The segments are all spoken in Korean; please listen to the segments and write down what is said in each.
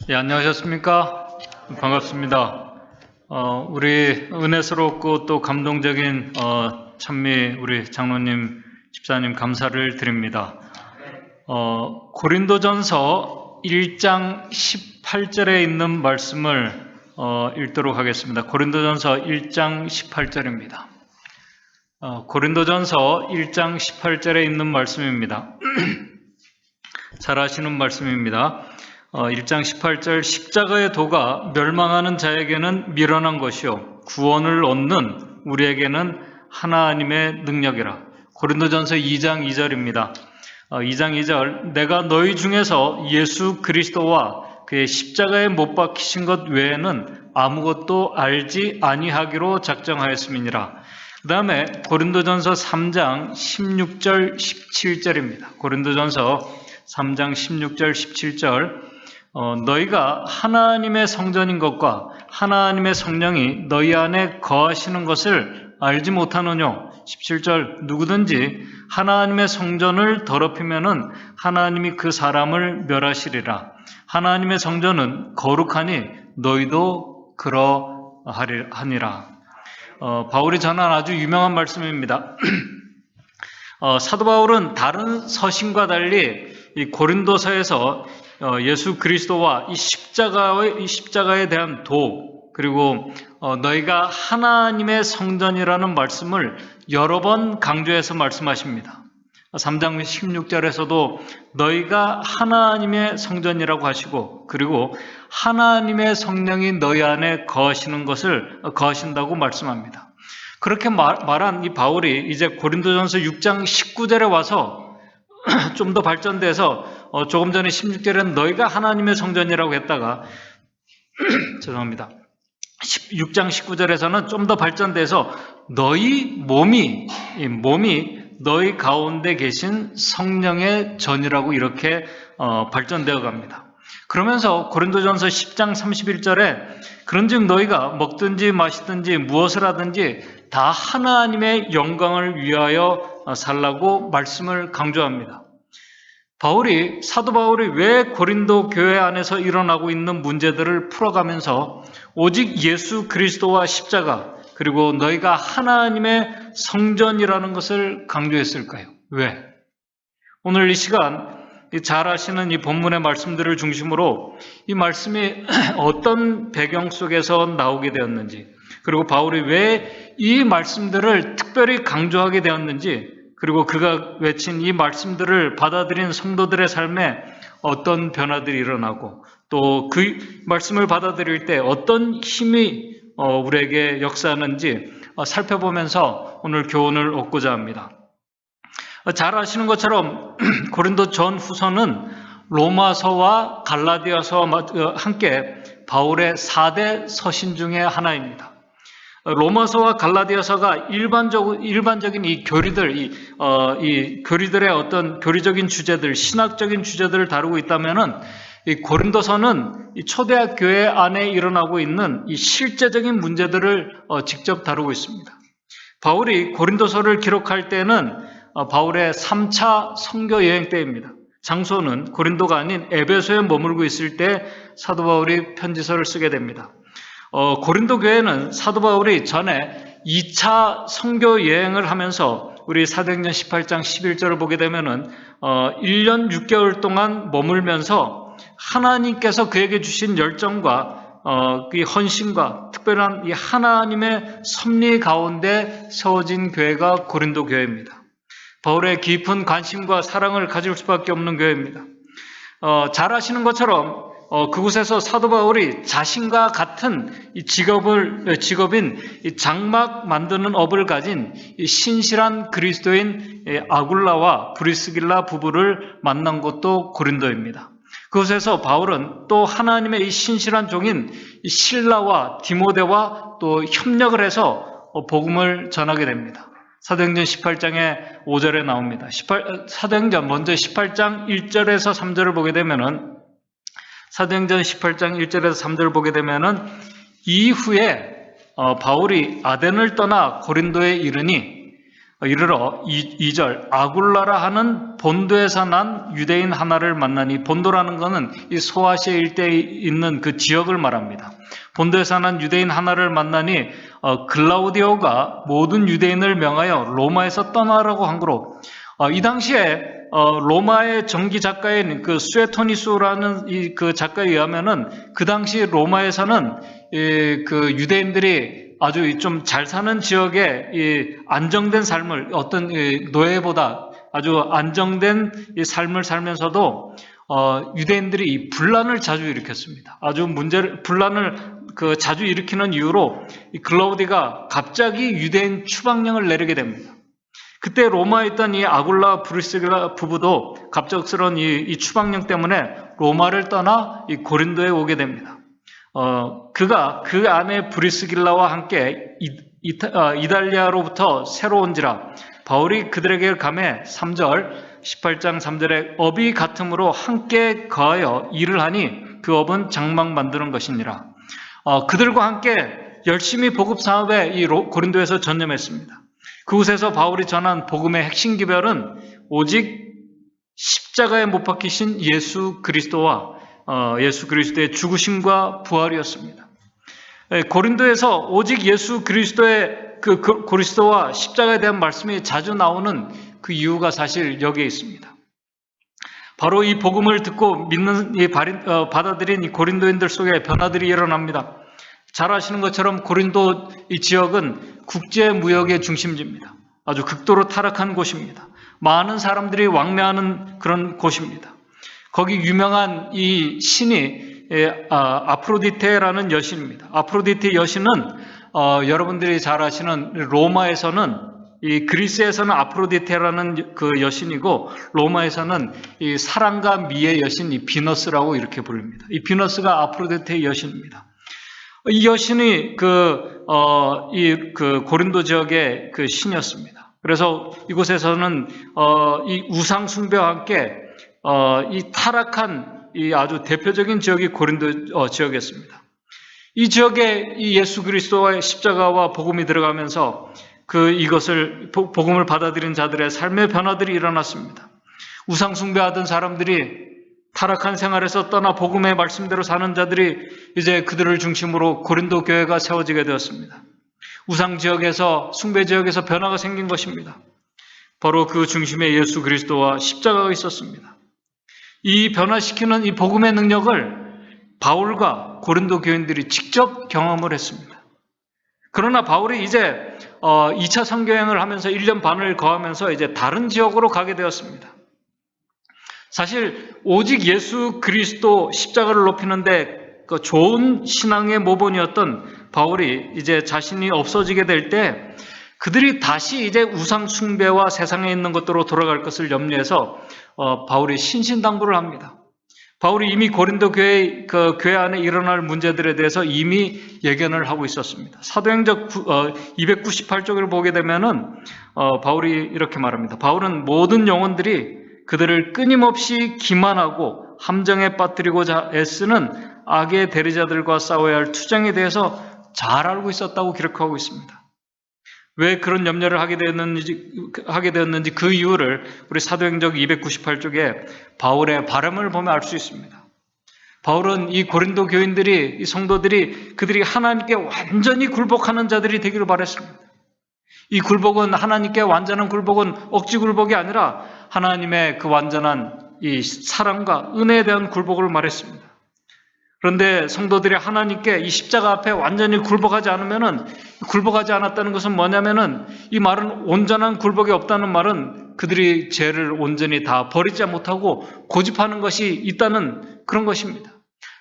예, 안녕하셨습니까? 반갑습니다. 우리 은혜스럽고 또 감동적인 찬미 우리 장로님, 집사님 감사를 드립니다. 고린도전서 1장 18절에 있는 말씀을 읽도록 하겠습니다. 고린도전서 1장 18절입니다. 고린도전서 1장 18절에 있는 말씀입니다. 잘 아시는 말씀입니다. 1장 18절 십자가의 도가 멸망하는 자에게는 미련한 것이요 구원을 얻는 우리에게는 하나님의 능력이라. 고린도전서 2장 2절입니다. 2장 2절 내가 너희 중에서 예수 그리스도와 그의 십자가에 못 박히신 것 외에는 아무것도 알지 아니하기로 작정하였음이니라. 그 다음에 고린도전서 3장 16절 17절입니다. 고린도전서 3장 16절 17절 너희가 하나님의 성전인 것과 하나님의 성령이 너희 안에 거하시는 것을 알지 못하느뇨. 17절 누구든지 하나님의 성전을 더럽히면은 하나님이 그 사람을 멸하시리라. 하나님의 성전은 거룩하니 너희도 그러하니라. 바울이 전한 아주 유명한 말씀입니다. 사도 바울은 다른 서신과 달리 이 고린도서에서 예수 그리스도와 이 십자가에 대한 도, 그리고 너희가 하나님의 성전이라는 말씀을 여러 번 강조해서 말씀하십니다. 3장 16절에서도 너희가 하나님의 성전이라고 하시고, 그리고 하나님의 성령이 너희 안에 거하신다고 말씀합니다. 그렇게 말한 이 바울이 이제 고린도전서 6장 19절에 와서 좀 더 발전돼서 조금 전에 16절에는 너희가 하나님의 성전이라고 했다가 죄송합니다. 6장 19절에서는 좀 더 발전돼서 너희 몸이 너희 가운데 계신 성령의 전이라고 이렇게 발전되어 갑니다. 그러면서 고린도전서 10장 31절에 그런즉 너희가 먹든지 마시든지 무엇을 하든지 다 하나님의 영광을 위하여 살라고 말씀을 강조합니다. 사도 바울이 왜 고린도 교회 안에서 일어나고 있는 문제들을 풀어가면서 오직 예수 그리스도와 십자가, 그리고 너희가 하나님의 성전이라는 것을 강조했을까요? 왜? 오늘 이 시간 잘 아시는 이 본문의 말씀들을 중심으로 이 말씀이 어떤 배경 속에서 나오게 되었는지, 그리고 바울이 왜 이 말씀들을 특별히 강조하게 되었는지, 그리고 그가 외친 이 말씀들을 받아들인 성도들의 삶에 어떤 변화들이 일어나고 또 그 말씀을 받아들일 때 어떤 힘이 우리에게 역사하는지 살펴보면서 오늘 교훈을 얻고자 합니다. 잘 아시는 것처럼 고린도 전 후서는 로마서와 갈라디아서와 함께 바울의 4대 서신 중에 하나입니다. 로마서와 갈라디아서가 일반적인 이 교리들, 이 교리들의 어떤 교리적인 주제들, 신학적인 주제들을 다루고 있다면은 이 고린도서는 이 초대학 교회 안에 일어나고 있는 이 실제적인 문제들을 직접 다루고 있습니다. 바울이 고린도서를 기록할 때는 바울의 3차 선교 여행 때입니다. 장소는 고린도가 아닌 에베소에 머물고 있을 때 사도 바울이 편지서를 쓰게 됩니다. 고린도 교회는 사도 바울이 전에 2차 선교 여행을 하면서 우리 사도행전 18장 11절을 보게 되면은 1년 6개월 동안 머물면서 하나님께서 그에게 주신 열정과 그 헌신과 특별한 이 하나님의 섭리 가운데 세워진 교회가 고린도 교회입니다. 바울의 깊은 관심과 사랑을 가질 수밖에 없는 교회입니다. 잘 아시는 것처럼 그곳에서 사도 바울이 자신과 같은 이 직업인 이 장막 만드는 업을 가진 이 신실한 그리스도인 아굴라와 브리스길라 부부를 만난 곳도 고린도입니다. 그곳에서 바울은 또 하나님의 이 신실한 종인 실라와 디모데와 또 협력을 해서 복음을 전하게 됩니다. 사도행전 18장의 5절에 나옵니다. 사도행전 먼저 18장 1절에서 3절을 보게 되면은 사도행전 18장 1절에서 3절을 보게 되면은 이후에 바울이 아덴을 떠나 고린도에 이르니 이르러 2절 아굴라라 하는 본도에서 난 유대인 하나를 만나니, 본도라는 것은 이 소아시아 일대에 있는 그 지역을 말합니다. 본도에서 난 유대인 하나를 만나니 글라우디오가 모든 유대인을 명하여 로마에서 떠나라고 한 거로, 이 당시에 로마의 정기 작가인 그 수에토니수라는 이 그 작가에 의하면은 그 당시 로마에서는 그 유대인들이 아주 좀 잘 사는 지역에 이 안정된 삶을, 어떤 노예보다 아주 안정된 이 삶을 살면서도 유대인들이 이 분란을 자주 일으켰습니다. 아주 분란을 자주 일으키는 이유로 이 글라우디가 갑자기 유대인 추방령을 내리게 됩니다. 그때 로마에 있던 이 아굴라 브리스길라 부부도 갑작스러운 이 추방령 때문에 로마를 떠나 이 고린도에 오게 됩니다. 그가 그 아내 브리스길라와 함께 이달리아로부터 새로 온지라 바울이 그들에게 감해 3절 18장 3절에 업이 같음으로 함께 거하여 일을 하니 그 업은 장막 만드는 것이니라. 그들과 함께 열심히 복음 사업에 이 고린도에서 전념했습니다. 그곳에서 바울이 전한 복음의 핵심 기별은 오직 십자가에 못 박히신 예수 그리스도와 예수 그리스도의 죽으심과 부활이었습니다. 고린도에서 오직 예수 그리스도의 그리스도와 십자가에 대한 말씀이 자주 나오는 그 이유가 사실 여기에 있습니다. 바로 이 복음을 듣고 받아들인 이 고린도인들 속에 변화들이 일어납니다. 잘 아시는 것처럼 고린도 이 지역은 국제 무역의 중심지입니다. 아주 극도로 타락한 곳입니다. 많은 사람들이 왕래하는 그런 곳입니다. 거기 유명한 이 신이 아프로디테라는 여신입니다. 아프로디테 여신은 여러분들이 잘 아시는 로마에서는, 이 그리스에서는 아프로디테라는 그 여신이고, 로마에서는 이 사랑과 미의 여신 이 비너스라고 이렇게 부릅니다. 이 비너스가 아프로디테의 여신입니다. 이 여신이 고린도 지역의 그 신이었습니다. 그래서 이곳에서는 이 우상 숭배와 함께 이 타락한 이 아주 대표적인 지역이 고린도 지역이었습니다. 이 지역에 이 예수 그리스도의 십자가와 복음이 들어가면서 이것을 복음을 받아들인 자들의 삶의 변화들이 일어났습니다. 우상 숭배하던 사람들이 타락한 생활에서 떠나 복음의 말씀대로 사는 자들이 이제 그들을 중심으로 고린도 교회가 세워지게 되었습니다. 우상 지역에서, 숭배 지역에서 변화가 생긴 것입니다. 바로 그 중심에 예수 그리스도와 십자가가 있었습니다. 이 변화시키는 이 복음의 능력을 바울과 고린도 교인들이 직접 경험을 했습니다. 그러나 바울이 이제 2차 선교행을 하면서 1년 반을 거하면서 이제 다른 지역으로 가게 되었습니다. 사실 오직 예수 그리스도 십자가를 높이는데 그 좋은 신앙의 모본이었던 바울이 이제 자신이 없어지게 될 때 그들이 다시 이제 우상 숭배와 세상에 있는 것으로 돌아갈 것을 염려해서 바울이 신신당부를 합니다. 바울이 이미 고린도 교회 안에 일어날 문제들에 대해서 이미 예견을 하고 있었습니다. 사도행전 298쪽을 보게 되면은 바울이 이렇게 말합니다. 바울은 모든 영혼들이 그들을 끊임없이 기만하고 함정에 빠뜨리고자 애쓰는 악의 대리자들과 싸워야 할 투쟁에 대해서 잘 알고 있었다고 기록하고 있습니다. 왜 그런 염려를 하게 되었는지 그 이유를 우리 사도행전 298쪽에 바울의 발음을 보면 알 수 있습니다. 바울은 이 고린도 교인들이, 이 성도들이 그들이 하나님께 완전히 굴복하는 자들이 되기를 바랬습니다. 이 굴복은, 하나님께 완전한 굴복은 억지 굴복이 아니라 하나님의 그 완전한 이 사랑과 은혜에 대한 굴복을 말했습니다. 그런데 성도들이 하나님께 이 십자가 앞에 완전히 굴복하지 않으면은, 굴복하지 않았다는 것은 뭐냐면은, 이 말은 온전한 굴복이 없다는 말은 그들이 죄를 온전히 다 버리지 못하고 고집하는 것이 있다는 그런 것입니다.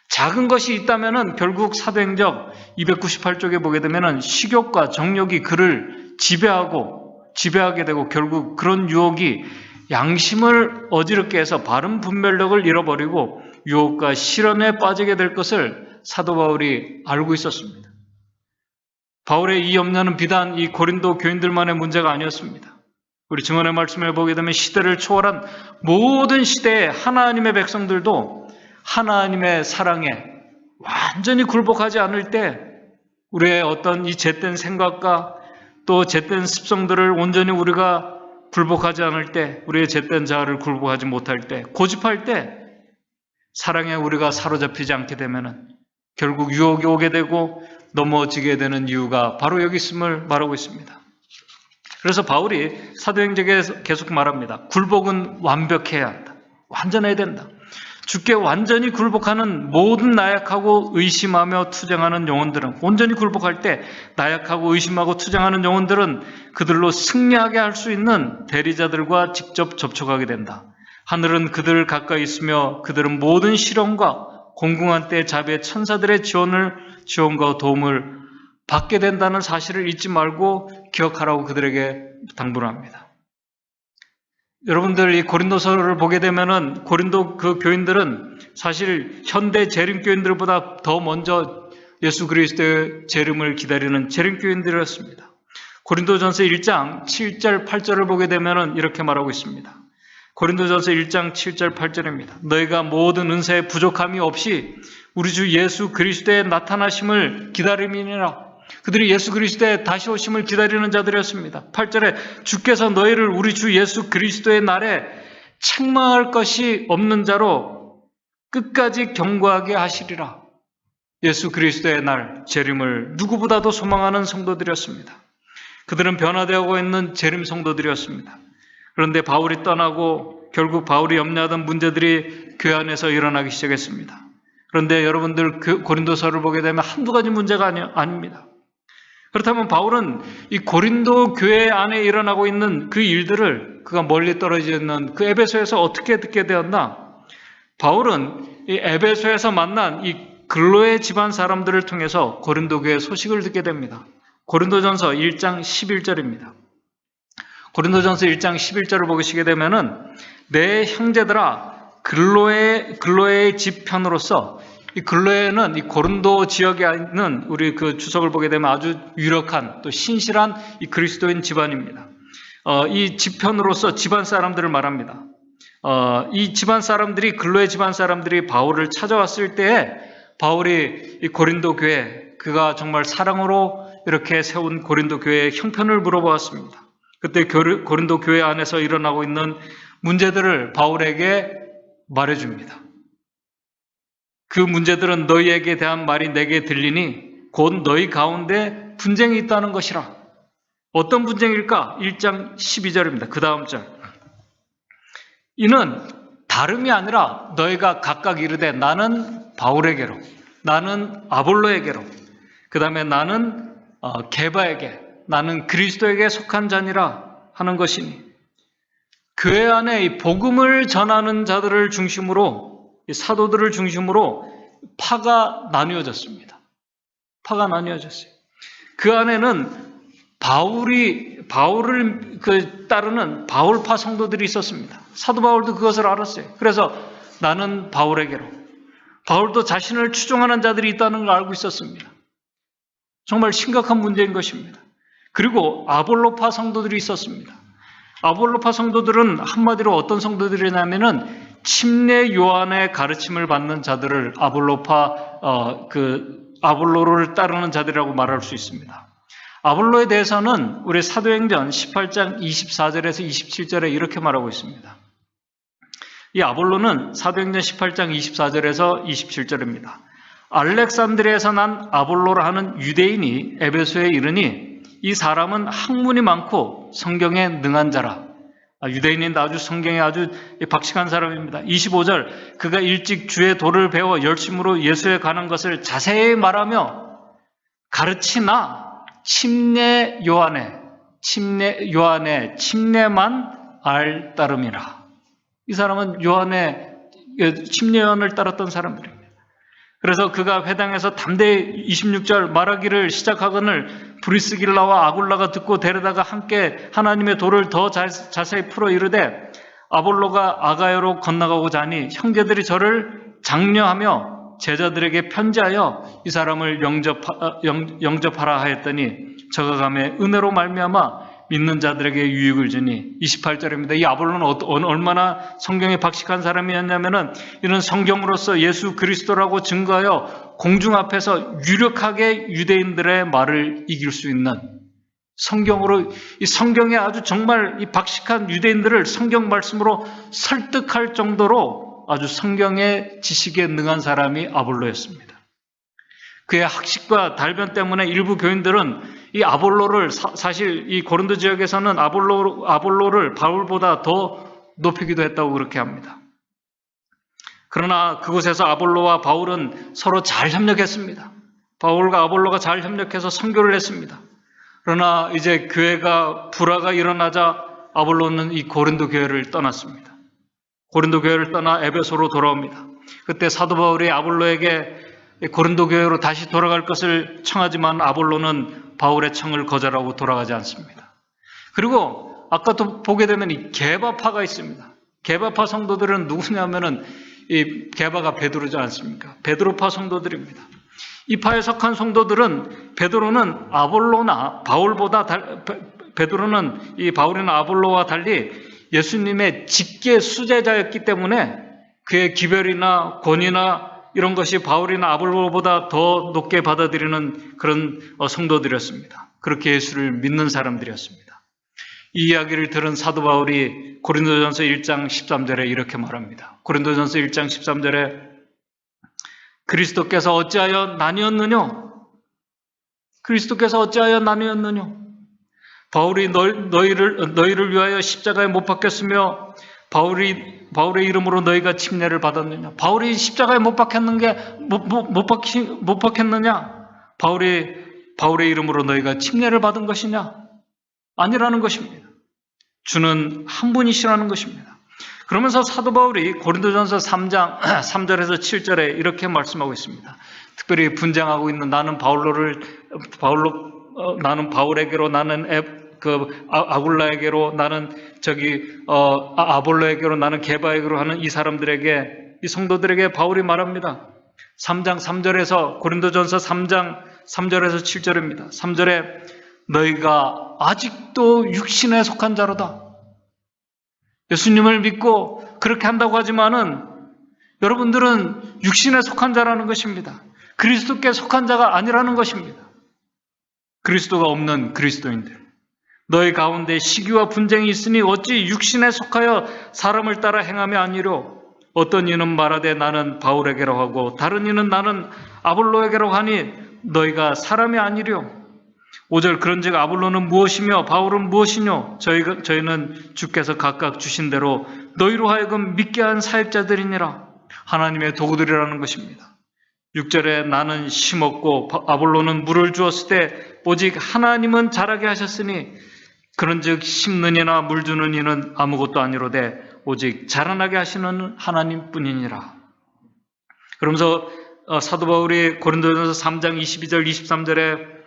작은 것이 있다면은 결국 사도행전 298쪽에 보게 되면은 식욕과 정욕이 그를 지배하게 되고 결국 그런 유혹이 양심을 어지럽게 해서 바른 분별력을 잃어버리고 유혹과 실현에 빠지게 될 것을 사도 바울이 알고 있었습니다. 바울의 이 염려는 비단 이 고린도 교인들만의 문제가 아니었습니다. 우리 증언의 말씀을 보게 되면 시대를 초월한 모든 시대의 하나님의 백성들도 하나님의 사랑에 완전히 굴복하지 않을 때 우리의 어떤 이 죄된 생각과 또 잿된 습성들을 온전히 우리가 굴복하지 않을 때, 우리의 잿된 자아를 굴복하지 못할 때, 고집할 때 사랑에 우리가 사로잡히지 않게 되면은 결국 유혹이 오게 되고 넘어지게 되는 이유가 바로 여기 있음을 말하고 있습니다. 그래서 바울이 사도행전에 계속 말합니다. 굴복은 완벽해야 한다. 완전해야 된다. 주께 완전히 굴복하는 모든 나약하고 의심하며 투쟁하는 영혼들은, 온전히 굴복할 때 나약하고 의심하고 투쟁하는 영혼들은 그들로 승리하게 할 수 있는 대리자들과 직접 접촉하게 된다. 하늘은 그들 가까이 있으며 그들은 모든 시련과 공공한 때 자비의 천사들의 지원과 도움을 받게 된다는 사실을 잊지 말고 기억하라고 그들에게 당부를 합니다. 여러분들 이 고린도서를 보게 되면은 고린도 그 교인들은 사실 현대 재림교인들보다 더 먼저 예수 그리스도의 재림을 기다리는 재림교인들이었습니다. 고린도전서 1장 7절 8절을 보게 되면은 이렇게 말하고 있습니다. 고린도전서 1장 7절 8절입니다. 너희가 모든 은사에 부족함이 없이 우리 주 예수 그리스도의 나타나심을 기다림이니라. 그들이 예수 그리스도의 다시 오심을 기다리는 자들이었습니다. 8절에 주께서 너희를 우리 주 예수 그리스도의 날에 책망할 것이 없는 자로 끝까지 경고하게 하시리라. 예수 그리스도의 날 재림을 누구보다도 소망하는 성도들이었습니다. 그들은 변화되고 있는 재림 성도들이었습니다. 그런데 바울이 떠나고 결국 바울이 염려하던 문제들이 교회 안에서 일어나기 시작했습니다. 그런데 여러분들 고린도서를 보게 되면 한두 가지 문제가 아닙니다. 그렇다면 바울은 이 고린도 교회 안에 일어나고 있는 그 일들을 그가 멀리 떨어져 있는 그 에베소에서 어떻게 듣게 되었나? 바울은 이 에베소에서 만난 이 글로의 집안 사람들을 통해서 고린도 교회의 소식을 듣게 됩니다. 고린도전서 1장 11절입니다. 고린도전서 1장 11절을 보시게 되면은 내 형제들아 글로의 집편으로서 이 글로에는 이 고린도 지역에 있는 우리 그 주석을 보게 되면 아주 유력한 또 신실한 이 그리스도인 집안입니다. 이 집편으로서 집안 사람들을 말합니다. 이 집안 사람들이 글로의 집안 사람들이 바울을 찾아왔을 때에 바울이 이 고린도 교회 그가 정말 사랑으로 이렇게 세운 고린도 교회의 형편을 물어보았습니다. 그때 고린도 교회 안에서 일어나고 있는 문제들을 바울에게 말해줍니다. 그 문제들은 너희에게 대한 말이 내게 들리니 곧 너희 가운데 분쟁이 있다는 것이라. 어떤 분쟁일까? 1장 12절입니다. 그 다음 절. 이는 다름이 아니라 너희가 각각 이르되 나는 바울에게로, 나는 아볼로에게로, 그 다음에 나는 게바에게, 나는 그리스도에게 속한 자니라 하는 것이니, 교회 안에 이 복음을 전하는 자들을 중심으로, 이 사도들을 중심으로 파가 나뉘어졌습니다. 파가 나뉘어졌어요. 그 안에는 바울을 따르는 바울파 성도들이 있었습니다. 사도 바울도 그것을 알았어요. 그래서 나는 바울에게로, 바울도 자신을 추종하는 자들이 있다는 걸 알고 있었습니다. 정말 심각한 문제인 것입니다. 그리고 아볼로파 성도들이 있었습니다. 아볼로파 성도들은 한마디로 어떤 성도들이냐면은 침례 요한의 가르침을 받는 자들을 아볼로를 따르는 자들이라고 말할 수 있습니다. 아볼로에 대해서는 우리 사도행전 18장 24절에서 27절에 이렇게 말하고 있습니다. 이 아볼로는 사도행전 18장 24절에서 27절입니다. 알렉산드리아에서 난 아볼로라 하는 유대인이 에베소에 이르니 이 사람은 학문이 많고 성경에 능한 자라. 유대인인데 아주 성경에 아주 박식한 사람입니다. 25절 그가 일찍 주의 도를 배워 열심으로 예수에 관한 것을 자세히 말하며 가르치나 침례 요한의 침례만 알 따름이라. 이 사람은 침례 요한을 따랐던 사람들입니다. 그래서 그가 회당에서 담대히 26절 말하기를 시작하거늘 브리스길라와 아굴라가 듣고 데려다가 함께 하나님의 도를 더 자세히 풀어 이르되 아볼로가 아가야로 건너가고자 하니 형제들이 저를 장려하며 제자들에게 편지하여 이 사람을 영접하라 하였더니 저가 가매 은혜로 말미암아 믿는 자들에게 유익을 주니 28절입니다. 이 아볼로는 얼마나 성경에 박식한 사람이었냐면은 이는 성경으로서 예수 그리스도라고 증거하여 공중 앞에서 유력하게 유대인들의 말을 이길 수 있는 성경으로, 이 성경에 아주 정말 이 박식한 유대인들을 성경 말씀으로 설득할 정도로 아주 성경의 지식에 능한 사람이 아볼로였습니다. 그의 학식과 달변 때문에 일부 교인들은 이 아볼로를 사실 이 고린도 지역에서는 아볼로를 바울보다 더 높이기도 했다고 그렇게 합니다. 그러나 그곳에서 아볼로와 바울은 서로 잘 협력했습니다. 바울과 아볼로가 잘 협력해서 선교를 했습니다. 그러나 이제 교회가 불화가 일어나자 아볼로는 이 고린도 교회를 떠났습니다. 고린도 교회를 떠나 에베소로 돌아옵니다. 그때 사도 바울이 아볼로에게 고린도 교회로 다시 돌아갈 것을 청하지만 아볼로는 바울의 청을 거절하고 돌아가지 않습니다. 그리고 아까 또 보게 되면 이 게바파가 있습니다. 게바파 성도들은 누구냐면은 이 게바가 베드로지 않습니까? 베드로파 성도들입니다. 이 파에 속한 성도들은 베드로는 아볼로나 바울보다 베드로는 이 바울이나 아볼로와 달리 예수님의 직계 수제자였기 때문에 그의 기별이나 권위나 이런 것이 바울이나 아볼로보다 더 높게 받아들이는 그런 성도들이었습니다. 그렇게 예수를 믿는 사람들이었습니다. 이 이야기를 들은 사도 바울이 고린도전서 1장 13절에 이렇게 말합니다. 고린도전서 1장 13절에 그리스도께서 어찌하여 나뉘었느냐? 그리스도께서 어찌하여 나뉘었느냐? 바울이 너희를 위하여 십자가에 못 박혔으며 바울의 이름으로 너희가 침례를 받았느냐? 바울이 십자가에 못 박혔느냐? 바울의 이름으로 너희가 침례를 받은 것이냐? 아니라는 것입니다. 주는 한 분이시라는 것입니다. 그러면서 사도 바울이 고린도전서 3장 3절에서 7절에 이렇게 말씀하고 있습니다. 특별히 분쟁하고 있는 나는 바울에게로, 나는 아굴라에게로, 나는 아볼로에게로, 나는 게바에게로 하는 이 사람들에게, 이 성도들에게 바울이 말합니다. 3장 3절에서 고린도전서 3장 3절에서 7절입니다. 3절에 너희가 아직도 육신에 속한 자로다. 예수님을 믿고 그렇게 한다고 하지만은 여러분들은 육신에 속한 자라는 것입니다. 그리스도께 속한 자가 아니라는 것입니다. 그리스도가 없는 그리스도인들. 너희 가운데 시기와 분쟁이 있으니 어찌 육신에 속하여 사람을 따라 행하며 아니로 어떤 이는 말하되 나는 바울에게로 하고 다른 이는 나는 아볼로에게로 하니 너희가 사람이 아니려. 5절 그런즉 아볼로는 무엇이며 바울은 무엇이뇨? 저희는 주께서 각각 주신 대로 너희로 하여금 믿게 한 사역자들이니라. 하나님의 도구들이라는 것입니다. 6절에 나는 심었고 아볼로는 물을 주었을 때 오직 하나님은 자라게 하셨으니 그런즉 심는 이나 물 주는 이는 아무것도 아니로되 오직 자라나게 하시는 하나님뿐이니라. 그러면서 사도 바울이 고린도전서 3장 22절 23절에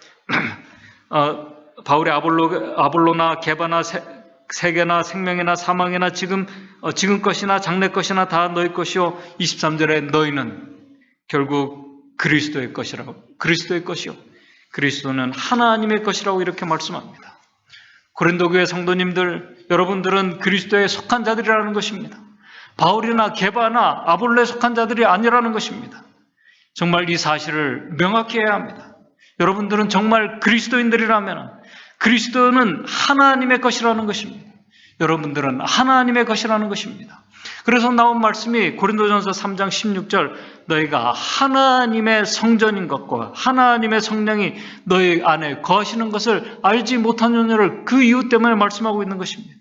바울이 아볼로나 게바나 세계나 생명이나 사망이나 지금 것이나 장래 것이나 다 너희 것이요. 23절에 너희는 결국 그리스도의 것이요. 그리스도는 하나님의 것이라고 이렇게 말씀합니다. 고린도 교회 성도님들, 여러분들은 그리스도에 속한 자들이라는 것입니다. 바울이나 게바나 아볼로에 속한 자들이 아니라는 것입니다. 정말 이 사실을 명확히 해야 합니다. 여러분들은 정말 그리스도인들이라면 그리스도는 하나님의 것이라는 것입니다. 여러분들은 하나님의 것이라는 것입니다. 그래서 나온 말씀이 고린도전서 3장 16절 너희가 하나님의 성전인 것과 하나님의 성령이 너희 안에 거하시는 것을 알지 못하느냐를 그 이유 때문에 말씀하고 있는 것입니다.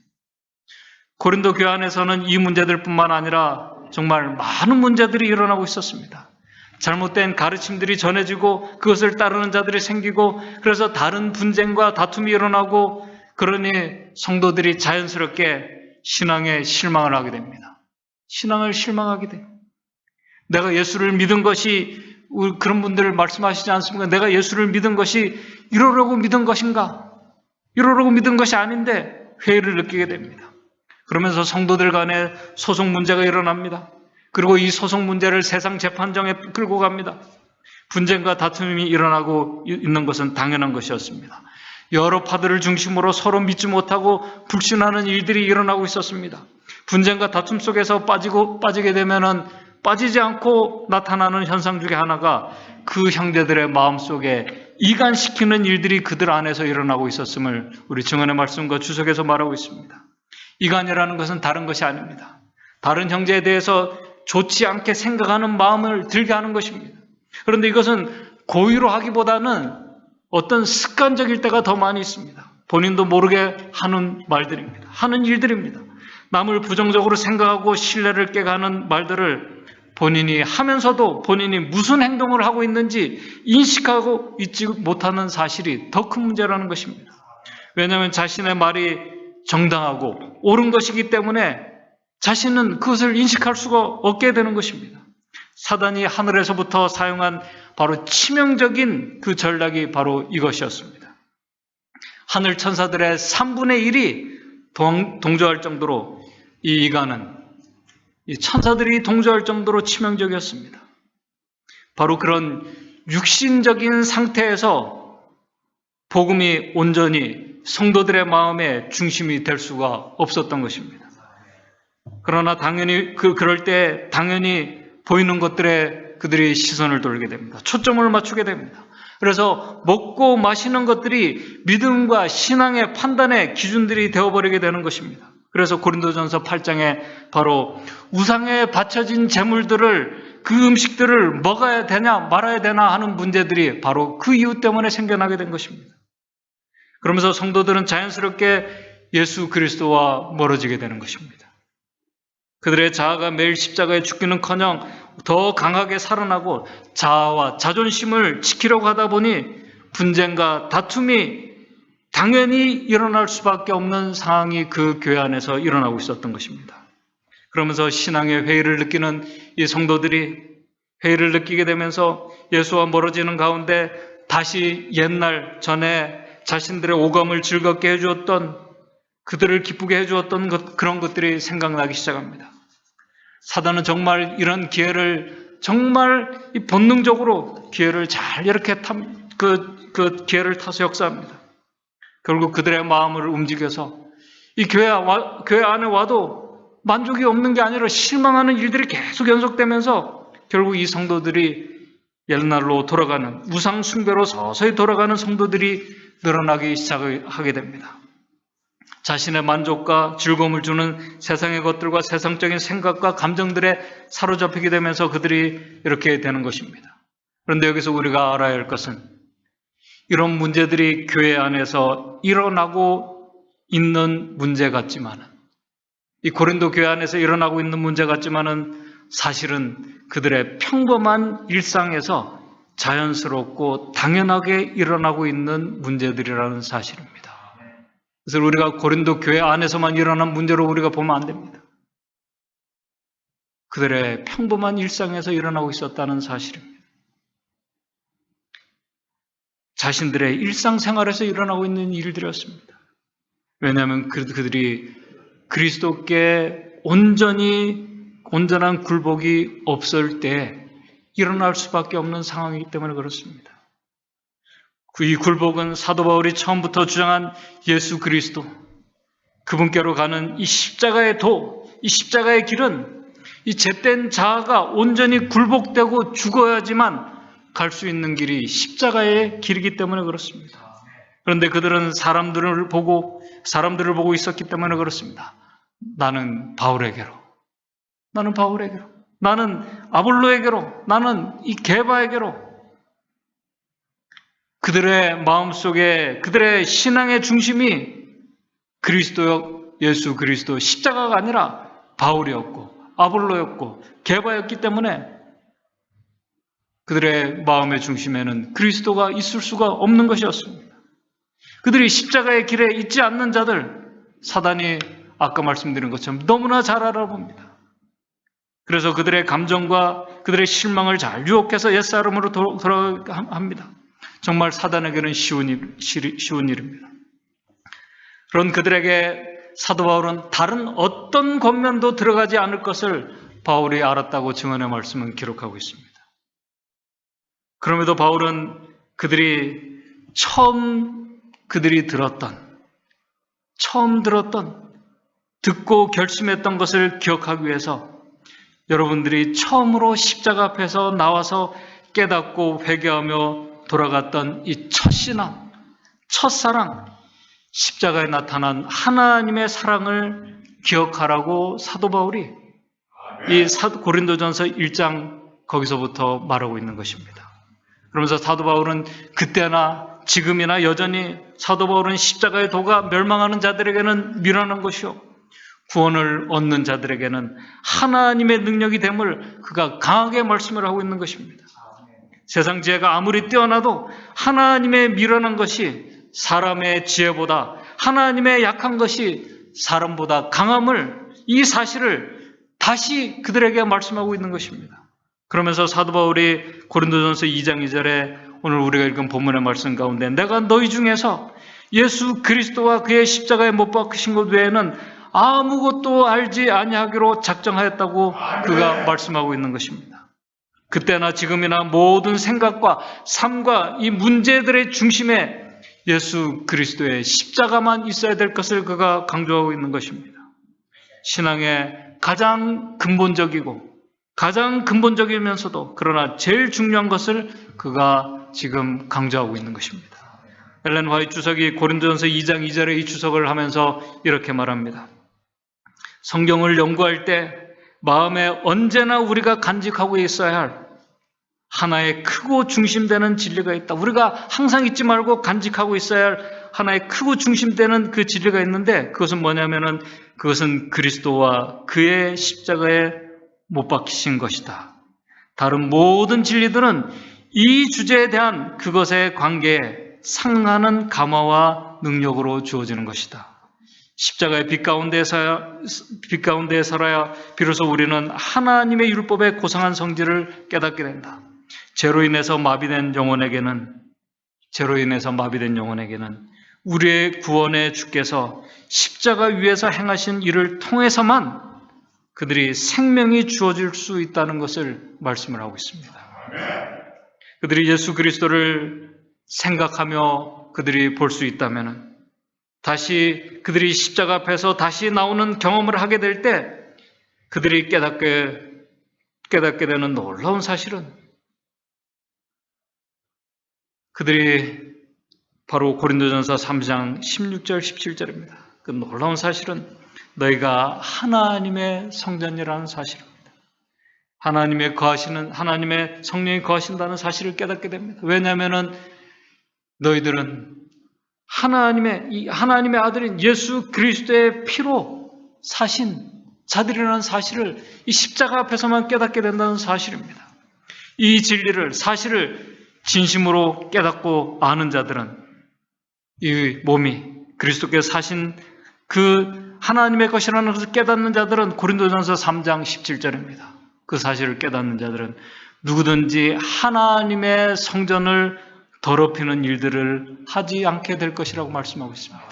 고린도 교회 안에서는 이 문제들뿐만 아니라 정말 많은 문제들이 일어나고 있었습니다. 잘못된 가르침들이 전해지고 그것을 따르는 자들이 생기고 그래서 다른 분쟁과 다툼이 일어나고 그러니 성도들이 자연스럽게 신앙에 실망을 하게 됩니다. 신앙을 실망하게 돼요. 내가 예수를 믿은 것이 그런 분들 말씀하시지 않습니까? 내가 예수를 믿은 것이 이러려고 믿은 것인가? 이러려고 믿은 것이 아닌데 회의를 느끼게 됩니다. 그러면서 성도들 간에 소송 문제가 일어납니다. 그리고 이 소송 문제를 세상 재판정에 끌고 갑니다. 분쟁과 다툼이 일어나고 있는 것은 당연한 것이었습니다. 여러 파들을 중심으로 서로 믿지 못하고 불신하는 일들이 일어나고 있었습니다. 분쟁과 다툼 속에서 빠지게 되면은 빠지지 않고 나타나는 현상 중에 하나가 그 형제들의 마음속에 이간시키는 일들이 그들 안에서 일어나고 있었음을 우리 증언의 말씀과 주석에서 말하고 있습니다. 이간이라는 것은 다른 것이 아닙니다. 다른 형제에 대해서 좋지 않게 생각하는 마음을 들게 하는 것입니다. 그런데 이것은 고의로 하기보다는 어떤 습관적일 때가 더 많이 있습니다. 본인도 모르게 하는 말들입니다. 하는 일들입니다. 남을 부정적으로 생각하고 신뢰를 깨가는 말들을 본인이 하면서도 본인이 무슨 행동을 하고 있는지 인식하고 있지 못하는 사실이 더 큰 문제라는 것입니다. 왜냐하면 자신의 말이 정당하고 옳은 것이기 때문에 자신은 그것을 인식할 수가 없게 되는 것입니다. 사단이 하늘에서부터 사용한 바로 치명적인 그 전략이 바로 이것이었습니다. 하늘 천사들의 3분의 1이 동조할 정도로 이 이간은 이 천사들이 동조할 정도로 치명적이었습니다. 바로 그런 육신적인 상태에서 복음이 온전히 성도들의 마음의 중심이 될 수가 없었던 것입니다. 그러나 당연히 그럴 때 당연히 보이는 것들에 그들이 시선을 돌리게 됩니다. 초점을 맞추게 됩니다. 그래서 먹고 마시는 것들이 믿음과 신앙의 판단의 기준들이 되어버리게 되는 것입니다. 그래서 고린도전서 8장에 바로 우상에 바쳐진 제물들을 그 음식들을 먹어야 되냐 말아야 되나 하는 문제들이 바로 그 이유 때문에 생겨나게 된 것입니다. 그러면서 성도들은 자연스럽게 예수 그리스도와 멀어지게 되는 것입니다. 그들의 자아가 매일 십자가에 죽기는커녕 더 강하게 살아나고 자아와 자존심을 지키려고 하다 보니 분쟁과 다툼이 당연히 일어날 수밖에 없는 상황이 그 교회 안에서 일어나고 있었던 것입니다. 그러면서 신앙의 회의를 느끼는 이 성도들이 회의를 느끼게 되면서 예수와 멀어지는 가운데 다시 옛날 전에 자신들의 오감을 즐겁게 해주었던 그들을 기쁘게 해주었던 그런 것들이 생각나기 시작합니다. 사단은 정말 이런 기회를 정말 본능적으로 기회를 잘 이렇게 그 기회를 타서 역사합니다. 결국 그들의 마음을 움직여서 이 교회 안에 와도 만족이 없는 게 아니라 실망하는 일들이 계속 연속되면서 결국 이 성도들이 옛날로 돌아가는 우상 숭배로 서서히 돌아가는 성도들이 늘어나기 시작하게 됩니다. 자신의 만족과 즐거움을 주는 세상의 것들과 세상적인 생각과 감정들에 사로잡히게 되면서 그들이 이렇게 되는 것입니다. 그런데 여기서 우리가 알아야 할 것은 이런 문제들이 교회 안에서 일어나고 있는 문제 같지만은 이 고린도 교회 안에서 일어나고 있는 문제 같지만은 사실은 그들의 평범한 일상에서 자연스럽고 당연하게 일어나고 있는 문제들이라는 사실입니다. 그래서 우리가 고린도 교회 안에서만 일어난 문제로 우리가 보면 안 됩니다. 그들의 평범한 일상에서 일어나고 있었다는 사실입니다. 자신들의 일상생활에서 일어나고 있는 일들이었습니다. 왜냐하면 그들이 그리스도께 온전한 굴복이 없을 때 일어날 수밖에 없는 상황이기 때문에 그렇습니다. 이 굴복은 사도 바울이 처음부터 주장한 예수 그리스도, 그분께로 가는 이 십자가의 이 십자가의 길은 이 잿된 자아가 온전히 굴복되고 죽어야지만 갈 수 있는 길이 십자가의 길이기 때문에 그렇습니다. 그런데 그들은 사람들을 보고 있었기 때문에 그렇습니다. 나는 바울에게로, 나는 아볼로에게로, 나는 이 게바에게로. 그들의 마음속에 그들의 신앙의 중심이 예수 그리스도 십자가가 아니라 바울이었고 아볼로였고 게바였기 때문에 그들의 마음의 중심에는 그리스도가 있을 수가 없는 것이었습니다. 그들이 십자가의 길에 있지 않는 자들, 사단이 아까 말씀드린 것처럼 너무나 잘 알아봅니다. 그래서 그들의 감정과 그들의 실망을 잘 유혹해서 옛사람으로 돌아갑니다. 정말 사단에게는 쉬운 일입니다. 그런 그들에게 사도 바울은 다른 어떤 권면도 들어가지 않을 것을 바울이 알았다고 증언의 말씀은 기록하고 있습니다. 그럼에도 바울은 처음 들었던 듣고 결심했던 것을 기억하기 위해서 여러분들이 처음으로 십자가 앞에서 나와서 깨닫고 회개하며 돌아갔던 이 첫신앙, 첫사랑, 십자가에 나타난 하나님의 사랑을 기억하라고 사도 바울이 이 고린도전서 1장 거기서부터 말하고 있는 것입니다. 그러면서 사도 바울은 그때나 지금이나 여전히 사도 바울은 십자가의 도가 멸망하는 자들에게는 미련한 것이요 구원을 얻는 자들에게는 하나님의 능력이 됨을 그가 강하게 말씀을 하고 있는 것입니다. 세상 지혜가 아무리 뛰어나도 하나님의 미련한 것이 사람의 지혜보다, 하나님의 약한 것이 사람보다 강함을, 이 사실을 다시 그들에게 말씀하고 있는 것입니다. 그러면서 사도 바울이 고린도전서 2장 2절에 오늘 우리가 읽은 본문의 말씀 가운데 내가 너희 중에서 예수 그리스도와 그의 십자가에 못 박히신 것 외에는 아무것도 알지 아니하기로 작정하였다고 그가 말씀하고 있는 것입니다. 그때나 지금이나 모든 생각과 삶과 이 문제들의 중심에 예수 그리스도의 십자가만 있어야 될 것을 그가 강조하고 있는 것입니다. 신앙의 가장 근본적이고 가장 근본적이면서도 그러나 제일 중요한 것을 그가 지금 강조하고 있는 것입니다. 엘렌 화이트 주석이 고린도전서 2장 2절에 이 주석을 하면서 이렇게 말합니다. 성경을 연구할 때 마음에 언제나 우리가 간직하고 있어야 할 하나의 크고 중심되는 진리가 있다. 우리가 항상 잊지 말고 간직하고 있어야 할 하나의 크고 중심되는 그 진리가 있는데 그것은 뭐냐면은 그것은 그리스도와 그의 십자가에 못 박히신 것이다. 다른 모든 진리들은 이 주제에 대한 그것의 관계에 상응하는 감화와 능력으로 주어지는 것이다. 십자가의 빛 가운데 살아야 비로소 우리는 하나님의 율법의 고상한 성질을 깨닫게 된다. 죄로 인해서 마비된 영혼에게는 우리의 구원의 주께서 십자가 위에서 행하신 일을 통해서만 그들이 생명이 주어질 수 있다는 것을 말씀을 하고 있습니다. 그들이 예수 그리스도를 생각하며 그들이 볼 수 있다면 다시 그들이 십자가 앞에서 다시 나오는 경험을 하게 될 때 그들이 깨닫게 되는 놀라운 사실은 그들이 바로 고린도전서 3장 16절 17절입니다. 그 놀라운 사실은 너희가 하나님의 성전이라는 사실입니다. 하나님의 성령이 거하신다는 사실을 깨닫게 됩니다. 왜냐하면 너희들은 하나님의 아들인 예수 그리스도의 피로 사신 자들이라는 사실을 이 십자가 앞에서만 깨닫게 된다는 사실입니다. 이 진리를, 사실을 진심으로 깨닫고 아는 자들은 이 몸이 그리스도께서 사신 그 하나님의 것이라는 것을 깨닫는 자들은 고린도전서 3장 17절입니다. 그 사실을 깨닫는 자들은 누구든지 하나님의 성전을 더럽히는 일들을 하지 않게 될 것이라고 말씀하고 있습니다.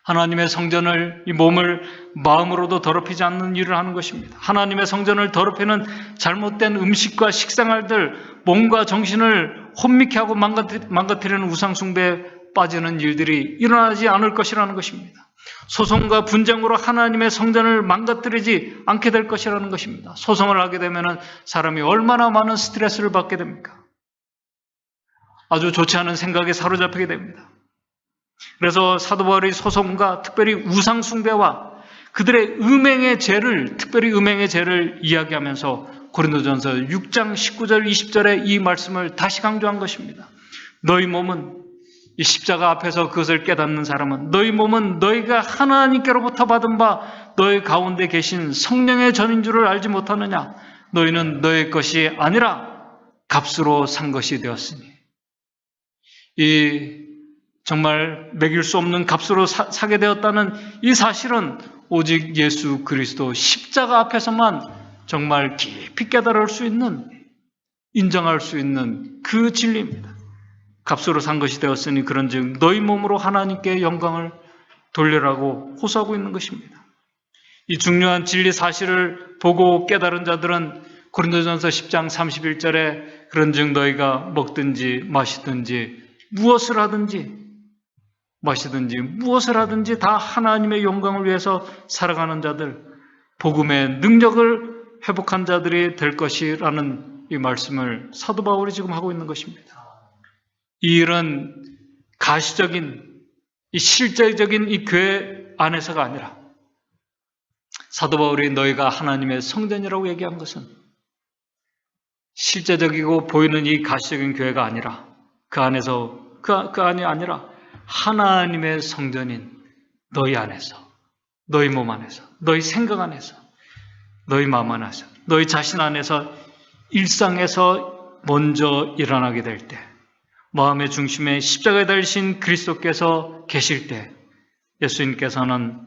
하나님의 성전을, 이 몸을 마음으로도 더럽히지 않는 일을 하는 것입니다. 하나님의 성전을 더럽히는 잘못된 음식과 식생활들, 몸과 정신을 혼미케 하고 망가뜨리는 우상숭배에 빠지는 일들이 일어나지 않을 것이라는 것입니다. 소송과 분쟁으로 하나님의 성전을 망가뜨리지 않게 될 것이라는 것입니다. 소송을 하게 되면 사람이 얼마나 많은 스트레스를 받게 됩니까? 아주 좋지 않은 생각에 사로잡히게 됩니다. 그래서 사도 바울이 소송과 특별히 우상 숭배와 그들의 특별히 음행의 죄를 이야기하면서 고린도전서 6장 19절 20절에 이 말씀을 다시 강조한 것입니다. 너희 몸은, 이 십자가 앞에서 그것을 깨닫는 사람은 너희 몸은 너희가 하나님께로부터 받은 바 너희 가운데 계신 성령의 전인 줄을 알지 못하느냐? 너희는 너희 것이 아니라 값으로 산 것이 되었으니. 이 정말 매길 수 없는 값으로 사게 되었다는 이 사실은 오직 예수 그리스도 십자가 앞에서만 정말 깊이 깨달을 수 있는, 인정할 수 있는 그 진리입니다. 값으로 산 것이 되었으니 그런즉 너희 몸으로 하나님께 영광을 돌리라고 호소하고 있는 것입니다. 이 중요한 진리 사실을 보고 깨달은 자들은 고린도전서 10장 31절에 그런즉 너희가 먹든지 마시든지 무엇을 하든지 다 하나님의 영광을 위해서 살아가는 자들, 복음의 능력을 회복한 자들이 될 것이라는 이 말씀을 사도 바울이 지금 하고 있는 것입니다. 이 일은 가시적인, 이 실제적인 이 교회 안에서가 아니라 사도 바울이 너희가 하나님의 성전이라고 얘기한 것은 실제적이고 보이는 이 가시적인 교회가 아니라 그 안에서 그 안이 아니라 하나님의 성전인 너희 안에서, 너희 몸 안에서, 너희 생각 안에서, 너희 마음 안에서, 너희 자신 안에서 일상에서 먼저 일어나게 될 때, 마음의 중심에 십자가에 달리신 그리스도께서 계실 때, 예수님께서는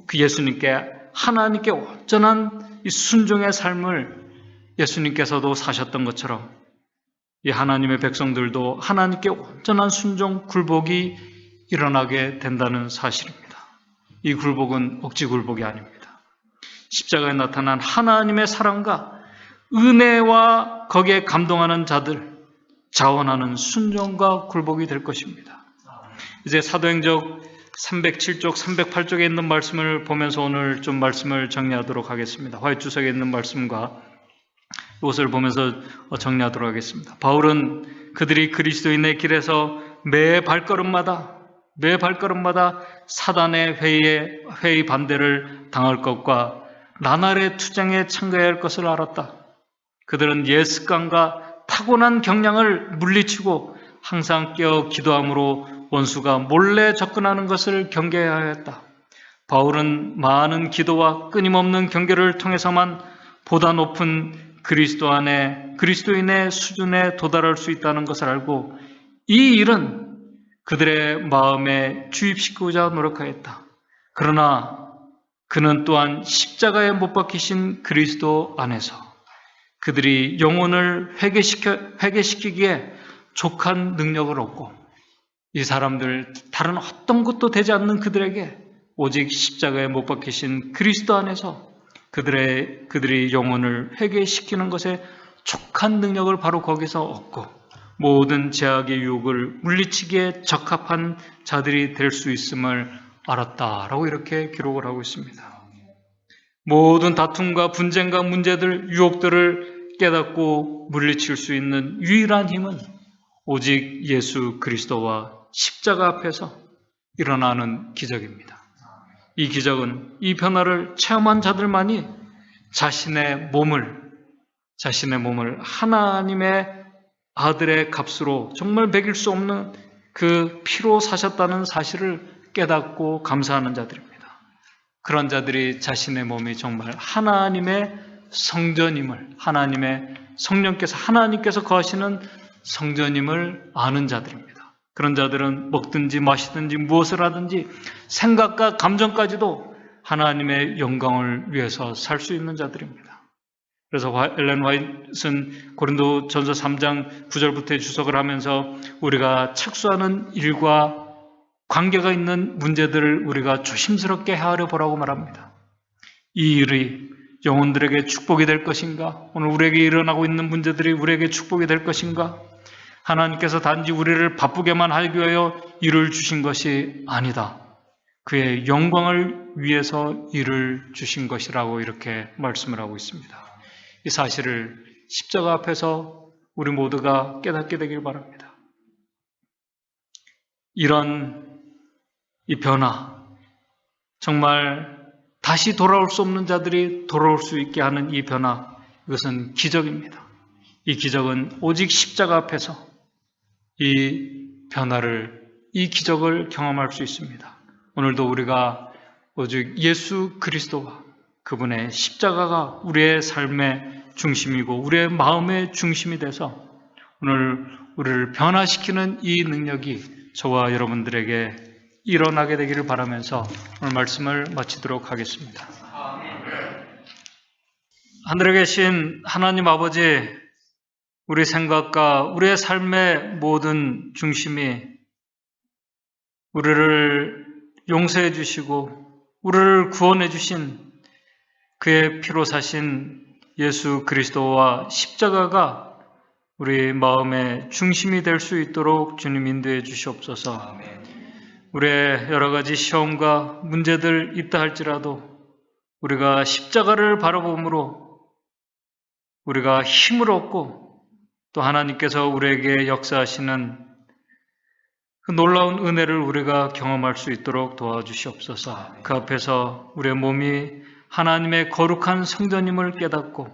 그 예수님께 하나님께 온전한 이 순종의 삶을 예수님께서도 사셨던 것처럼 이 하나님의 백성들도 하나님께 온전한 순종, 굴복이 일어나게 된다는 사실입니다. 이 굴복은 억지 굴복이 아닙니다. 십자가에 나타난 하나님의 사랑과 은혜와 거기에 감동하는 자들, 자원하는 순종과 굴복이 될 것입니다. 이제 사도행적 307쪽, 308쪽에 있는 말씀을 보면서 오늘 좀 말씀을 정리하도록 하겠습니다. 화요주석에 있는 말씀과 이것을 보면서 정리하도록 하겠습니다. 바울은 그들이 그리스도인의 길에서 매 발걸음마다 사단의 회의 반대를 당할 것과 나날의 투쟁에 참가해야 할 것을 알았다. 그들은 옛 습관과 타고난 경향을 물리치고 항상 깨어 기도함으로 원수가 몰래 접근하는 것을 경계해야 했다. 바울은 많은 기도와 끊임없는 경계를 통해서만 보다 높은 그리스도인의 수준에 도달할 수 있다는 것을 알고 이 일은 그들의 마음에 주입시키고자 노력하였다. 그러나 그는 또한 십자가에 못 박히신 그리스도 안에서 그들이 영혼을 회개시키기에 족한 능력을 얻고 이 사람들 다른 어떤 것도 되지 않는 그들에게 오직 십자가에 못 박히신 그리스도 안에서 그들이 영혼을 회개시키는 것에 족한 능력을 바로 거기서 얻고 모든 죄악의 유혹을 물리치기에 적합한 자들이 될 수 있음을 알았다라고 이렇게 기록을 하고 있습니다. 모든 다툼과 분쟁과 문제들, 유혹들을 깨닫고 물리칠 수 있는 유일한 힘은 오직 예수 그리스도와 십자가 앞에서 일어나는 기적입니다. 이 기적은 이 변화를 체험한 자들만이 자신의 몸을 하나님의 아들의 값으로 정말 매길 수 없는 그 피로 사셨다는 사실을 깨닫고 감사하는 자들입니다. 그런 자들이 자신의 몸이 정말 하나님의 성전임을, 하나님의 성령께서 하나님께서 거하시는 성전임을 아는 자들입니다. 그런 자들은 먹든지 마시든지 무엇을 하든지 생각과 감정까지도 하나님의 영광을 위해서 살 수 있는 자들입니다. 그래서 엘렌 화이트는 고린도전서 3장 9절부터 주석을 하면서 우리가 착수하는 일과 관계가 있는 문제들을 우리가 조심스럽게 헤아려 보라고 말합니다. 이 일이 영혼들에게 축복이 될 것인가? 오늘 우리에게 일어나고 있는 문제들이 우리에게 축복이 될 것인가? 하나님께서 단지 우리를 바쁘게만 하기 위하여 일을 주신 것이 아니다. 그의 영광을 위해서 일을 주신 것이라고 이렇게 말씀을 하고 있습니다. 이 사실을 십자가 앞에서 우리 모두가 깨닫게 되길 바랍니다. 이런 이 변화, 정말 다시 돌아올 수 없는 자들이 돌아올 수 있게 하는 이 변화, 이것은 기적입니다. 이 기적은 오직 십자가 앞에서 이 변화를, 이 기적을 경험할 수 있습니다. 오늘도 우리가 오직 예수 그리스도와 그분의 십자가가 우리의 삶의 중심이고 우리의 마음의 중심이 돼서 오늘 우리를 변화시키는 이 능력이 저와 여러분들에게 일어나게 되기를 바라면서 오늘 말씀을 마치도록 하겠습니다. 하늘에 계신 하나님 아버지, 우리 생각과 우리의 삶의 모든 중심이 우리를 용서해 주시고 우리를 구원해 주신 그의 피로 사신 예수 그리스도와 십자가가 우리 마음의 중심이 될 수 있도록 주님 인도해 주시옵소서. 우리의 여러 가지 시험과 문제들 있다 할지라도 우리가 십자가를 바라봄으로 우리가 힘을 얻고 또 하나님께서 우리에게 역사하시는 그 놀라운 은혜를 우리가 경험할 수 있도록 도와주시옵소서. 그 앞에서 우리의 몸이 하나님의 거룩한 성전임을 깨닫고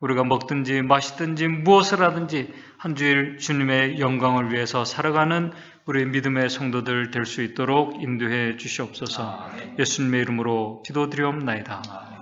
우리가 먹든지 마시든지 무엇을 하든지 한 주일 주님의 영광을 위해서 살아가는 우리 믿음의 성도들 될 수 있도록 인도해 주시옵소서. 예수님의 이름으로 기도드리옵나이다.